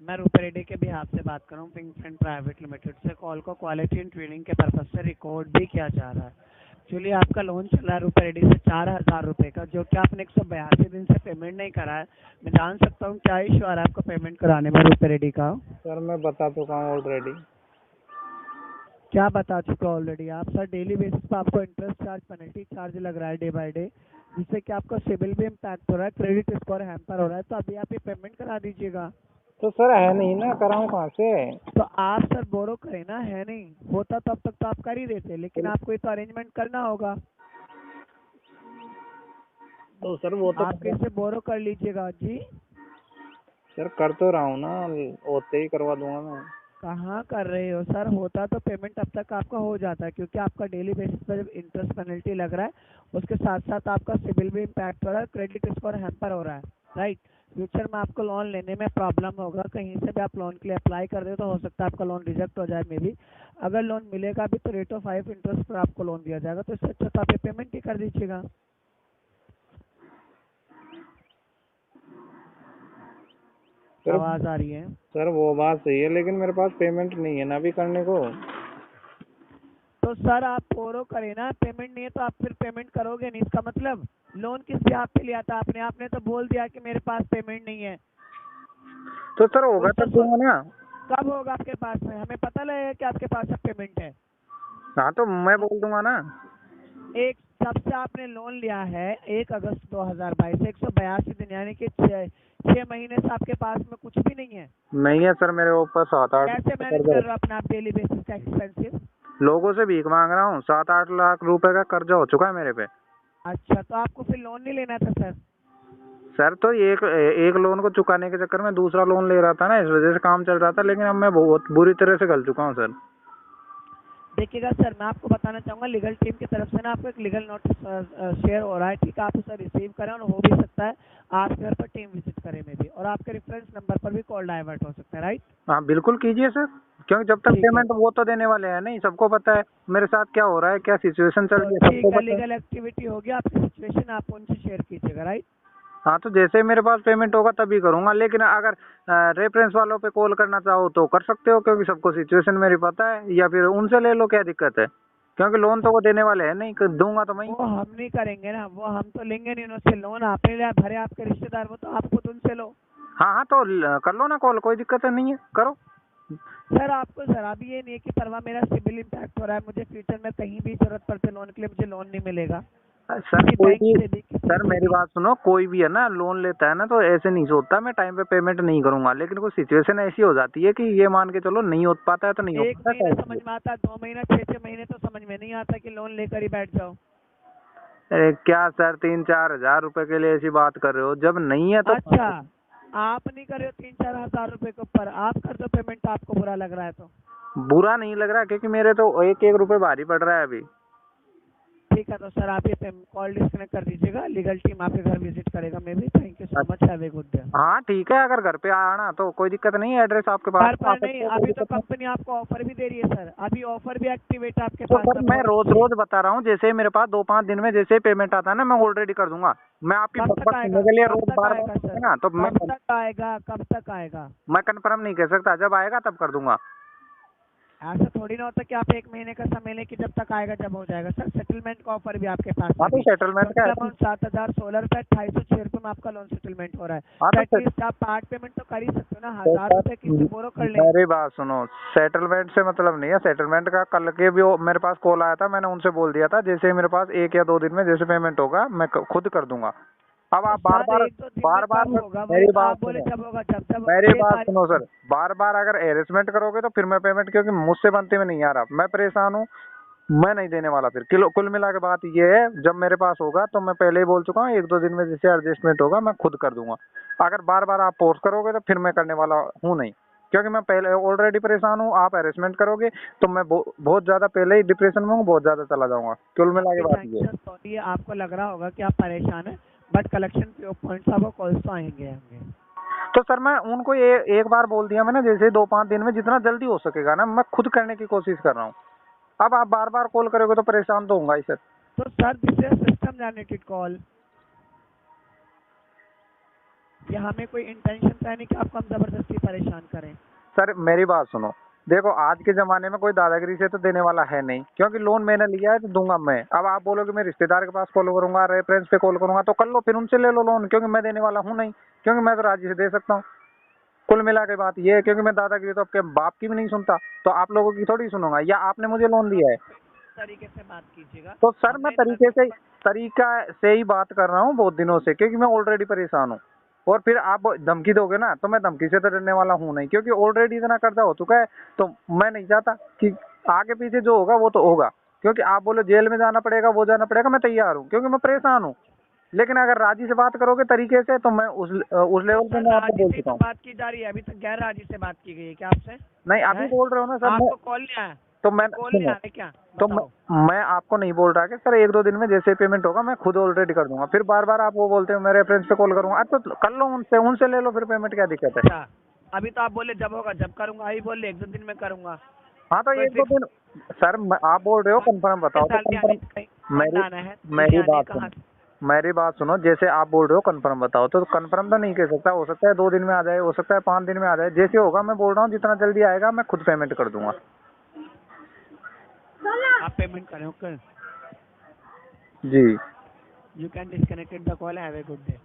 मैं रूपर रेड्डी के बिहाफ से बात कर रहा हूँ, पिंक फ्रेंड प्राइवेट लिमिटेड से। कॉल को क्वालिटी एंड ट्रेनिंग के पर्पज से रिकॉर्ड भी किया जा रहा है। एक्चुअली आपका लोन चल रहा है रूपर रेड्डी से 4,000 रुपये का, जो कि आपने 182 दिन से पेमेंट नहीं करा है। मैं जान सकता हूँ क्या इशू आ रहा है आपको पेमेंट कराने में रूपर रेड्डी का? सर मैं बता चुका हूँ ऑलरेडी। क्या बता चुके हो ऑलरेडी आप? सर डेली बेसिस पे आपको इंटरेस्ट चार्ज, पेनल्टी चार्ज लग रहा है डे बाय डे, जिससे कि आपका सिबिल भी इम्पैक्ट हो रहा है, क्रेडिट स्कोर हैम्पर हो रहा है। तो अभी आप ये पेमेंट करा दीजिएगा। तो सर है नहीं ना, कराऊँ कहाँ से? तो आप सर बोरो करें ना, है नहीं होता तब तक तो आप कर ही देते, लेकिन आपको ये तो अरेंजमेंट करना होगा। तो सर वो तो आप कैसे बोरो कर लीजिएगा जी? सर कर तो रहा हूँ ना, होते ही करवा दूंगा मैं। कहाँ कर रहे हो सर? होता तो पेमेंट अब तक आपका हो जाता है, क्योंकि आपका डेली बेसिस पर जब इंटरेस्ट पेनल्टी लग रहा है, उसके साथ साथ आपका सिबिल भी इम्पैक्ट हो रहा है, क्रेडिट स्कोर हैम्पर हो रहा है, राइट। फ्यूचर में आपको लोन लेने में प्रॉब्लम होगा, कहीं से भी आप लोन के लिए अप्लाई कर रहे हो तो हो सकता है आपका लोन रिजेक्ट हो जाए। मे बी अगर लोन मिलेगा भी तो रेट ऑफ 5 इंटरेस्ट पर आपको लोन दिया जाएगा, तो इससे अच्छा तो आप ये पेमेंट ही कर दीजिएगा। आवाज़ आ रही है? सर वो बात सही है, लेकिन मेरे पास पेमेंट नहीं है ना अभी करने को। तो सर आप बोरो करें ना, पेमेंट नहीं है तो आप फिर पेमेंट करोगे नहीं, इसका मतलब लोन किस बिहाफ पे लिया था आपने? आपने तो बोल दिया कि मेरे पास पेमेंट नहीं है। तो सर होगा तब दूंगा ना। कब होगा आपके पास में? हमें पता लगेगा कि आपके पास अब पेमेंट है। हाँ तो मैं बोल दूंगा ना। एक जब से आपने लोन लिया है 1 अगस्त 2022 से 182 दिन, यानी कि 6 महीने से आपके पास में कुछ भी नहीं है। नहीं है सर, मेरे ऊपर 7-8 कैसे मैनेज कर रहे हो अपना आप डेली बेसिस का एक्सपेंसिव? लोगों से भीख मांग रहा हूँ। 7-8 लाख रुपए का कर्जा हो चुका है मेरे पे। अच्छा, तो आपको फिर लोन नहीं लेना था सर? सर तो एक एक लोन को चुकाने के चक्कर में दूसरा लोन ले रहा था ना, इस वजह से काम चल रहा था, लेकिन अब मैं बहुत बुरी तरह से गल चुका हूँ सर। देखिएगा सर, मैं आपको बताना चाहूँगा, लीगल टीम की तरफ से ना आपको एक लीगल नोटिस शेयर हो रहा है, ठीक है। आप उसे रिसीव करें, और हो भी सकता है आपके घर पर टीम विजिट करे में भी, और आपके रेफरेंस नंबर पर भी कॉल डाइवर्ट हो सकता है, राइट। हाँ बिल्कुल कीजिए सर, क्योंकि जब तक ठीक है, पेमेंट वो तो देने वाले हैं नहीं, सबको पता है मेरे साथ क्या हो रहा है, क्या सिचुएशन चल तो रही है, सबको ठीक है, पता है। लीगल एक्टिविटी होगी, आपकी सिचुएशन आप उनसे शेयर कीजिएगा, राइट। हाँ तो जैसे ही मेरे पास पेमेंट होगा तभी करूंगा, लेकिन अगर रेफरेंस वालों पे कॉल करना चाहो तो कर सकते हो, क्योंकि सबको सिचुएशन मेरी पता है, या फिर उनसे ले लो, क्या दिक्कत है? क्योंकि लोन तो वो देने वाले हैं नहीं, दूंगा तो मैं ही। वो हम नहीं करेंगे ना, वो हम तो लेंगे नहीं उनसे लोन। आपने लिया, भरे आपके रिश्तेदार, वो तो आप खुद उनसे लो। हाँ हाँ तो कर लो ना कॉल, कोई दिक्कत नहीं है, करो। सर आपको जरा भी ये नहीं है कि परवा मेरा सिबिल इम्पैक्ट हो रहा है, मुझे फ्यूचर में कहीं भी जरूरत पड़ते लोन के लिए मुझे लोन नहीं मिलेगा सर किसी कोई बैंक भी, से भी, किसी सर से मेरी भी। बात सुनो, कोई भी है ना लोन लेता है ना तो ऐसे नहीं सोचता मैं टाइम पे पेमेंट नहीं करूंगा, लेकिन कोई सिचुएशन ऐसी हो जाती है कि ये मान के चलो नहीं हो पाता है तो नहीं हो 1 पाता महीना है, समझ कैसे? में आता है, 2 महीना, 6 महीने तो समझ में नहीं आता कि लोन लेकर ही बैठ जाओ। अरे क्या सर, 3-4 हजार रुपए के लिए ऐसी बात कर रहे हो? जब नहीं है तो अच्छा, आप नहीं कर रहे हो 3-4 हजार रुपए के ऊपर, आप कर दो पेमेंट, आपको बुरा लग रहा है तो? बुरा नहीं लग रहा, क्योंकि मेरे तो 1-1 रुपए भारी पड़ रहा है अभी। ठीक है, तो सर आप ये कॉल डिस्कनेक्ट कर दीजिएगा, लीगल टीम आपके घर विजिट करेगा may be. Thank you so much, have a good day. हाँ ठीक है, अगर घर पे आना तो कोई दिक्कत नहीं है, एड्रेस आपके पास घर में आ पर नहीं, सकते हो, कोई अभी तो दिक्कत नहीं। कंपनी आपको ऑफर भी दे रही है सर, अभी ऑफर भी एक्टिवेट है आपके तो पास सर में, मैं बहुत रोज अच्छी। रोज बता रहा हूँ, जैसे ही मेरे पास 2-5 दिन में जैसे ही पेमेंट आता है ना, मैं ऑलरेडी कर दूंगा। मैं आपकी कब तक बकबक आएगा? सुनने के लिए कब रोज तक बार आएगा बार सर? ना, तो कब तक आएगा? कब तक आएगा? मैं कंफर्म नहीं कह सकता, जब आएगा तब कर दूंगा। ऐसा थोड़ी ना होता कि आप 1 महीने का समय लें कि जब तक आएगा जब हो जाएगा। सर सेटलमेंट का ऑफर भी आपके पास हाँ में तो भी, सेटलमेंट का टोटल है। अमाउंट 7,016 रुपये, 2,206 रुपये में आपका लोन सेटलमेंट हो रहा है। हाँ तो तो एटलीस्ट आप पार्ट पेमेंट तो कर ही सकते हो ना, तो 1,000 रुपये किसी बोरो कर लें। मेरी बात सुनो, सेटलमेंट से मतलब नहीं है, सेटलमेंट का कल के भी मेरे पास कॉल आया था, मैंने उनसे बोल दिया था जैसे ही मेरे पास 1 या 2 दिन में जैसे पेमेंट होगा मैं खुद कर दूंगा। अब तो आप बार सर बार 1-2 दिन में बार बार कब होगा? वही मेरी तो बात आप बोले सुनो, जब होगा, जब मेरी 6 बात तारीख सुनो को। सर, बार बार अगर हेरेसमेंट करोगे तो फिर मैं पेमेंट, क्योंकि मुझसे बनते में नहीं आ रहा, मैं परेशान हूँ, मैं नहीं देने वाला फिर। किलो कुल मिला के बात ये है, जब मेरे पास होगा तो मैं पहले ही बोल चुका हूँ, 1-2 दिन में जैसे एडजस्टमेंट होगा मैं खुद कर दूंगा। अगर बार बार आप फोर्स करोगे तो फिर मैं करने वाला हूँ नहीं, क्योंकि मैं पहले ऑलरेडी परेशान हूँ। आप हेरेसमेंट करोगे तो मैं बहुत ज्यादा पहले ही डिप्रेशन में हूँ, बहुत ज्यादा चला जाऊंगा। कुल मिला के आपकी बात ये है। सैंक्शन सॉरी, आपको लग रहा होगा कि आप परेशान हैं, बट कलेक्शन पॉइंट्स आपको कॉल्स तो आएंगे होंगे। तो सर मैं उनको एक बार बोल दिया मैंने, जैसे 2-5 दिन में जितना जल्दी हो सकेगा ना मैं खुद करने की कोशिश कर रहा हूँ। अब आप बार बार कॉल करोगे तो परेशान तो होऊंगा ही सर। तो sir this is system generated call. कि हमें कोई इंटेंशन है नहीं कि आपको हम जबरदस्ती परेशान करें। सर मेरी बात सुनो, देखो आज के जमाने में कोई दादागिरी से तो देने वाला है नहीं, क्योंकि लोन मैंने लिया है तो दूंगा मैं। अब आप बोलोगे मैं रिश्तेदार के पास कॉल करूंगा, रेफरेंस पे कॉल करूंगा, तो कर लो, फिर उनसे ले लो लोन, क्योंकि मैं देने वाला हूँ नहीं, क्योंकि मैं तो राजी से दे सकता हूँ। कुल मिला के बात ये है, क्योंकि मैं दादागिरी तो आपके बाप की भी नहीं सुनता, तो आप लोगों की थोड़ी सुनूंगा, या आपने मुझे लोन दिया है। तरीके से बात कीजिएगा। तो सर मैं हमने तरीका से ही बात कर रहा हूँ बहुत दिनों से, क्योंकि मैं ऑलरेडी परेशान हूँ। और फिर आप धमकी दोगे ना, तो मैं धमकी से तो डरने वाला हूँ नहीं, क्योंकि ऑलरेडी इतना कर्जा हो चुका है। तो मैं नहीं चाहता कि आगे पीछे जो होगा वो तो होगा, क्योंकि आप बोलो जेल में जाना पड़ेगा, वो जाना पड़ेगा, मैं तैयार हूँ, क्योंकि मैं परेशान हूँ। लेकिन अगर राजी से बात करोगे तरीके से, तो मैं उस लेवल पे सर मैं आपको राजी बोल से ही चुका तो हूँ। बात की जा रही है, अभी तक गैर राजी से बात की गई है क्या आपसे? नहीं अभी है? बोल रहे हो ना सर, मैं आपको कॉल नहीं आया? तो मैं कॉल नहीं सुनो, आया क्या? तो बताओ। मैं आपको नहीं बोल रहा कि सर एक दो दिन में जैसे पेमेंट होगा मैं खुद ऑलरेडी कर दूंगा, फिर बार बार आप वो बोलते हो मैं रेफरेंस पे कॉल करूंगा। तो कर लो उनसे, उनसे ले लो फिर पेमेंट, क्या दिक्कत है। अच्छा, अभी तो आप बोले जब होगा जब करूंगा, अभी बोले एक दो दिन में करूंगा। हाँ तो कोई एक दो फिक्स दिन, सर आप बोल रहे हो कंफर्म बताओ, तो सैलरी आनी कंफर्म। चाहिए, फंड मेरी आना है, सैलरी मेरी आनी है बात कहाँ सुनो, से? मेरी बात सुनो, जैसे आप बोल रहे हो कंफर्म बताओ, तो कंफर्म तो नहीं कह सकता, हो सकता है 2 दिन में आ जाए, हो सकता है 5 दिन में आ जाए, जैसे होगा मैं बोल रहा हूँ जितना जल्दी आएगा मैं खुद पेमेंट कर दूंगा। आप पेमेंट करें, ओके। जी। You can disconnected the call, have a good day.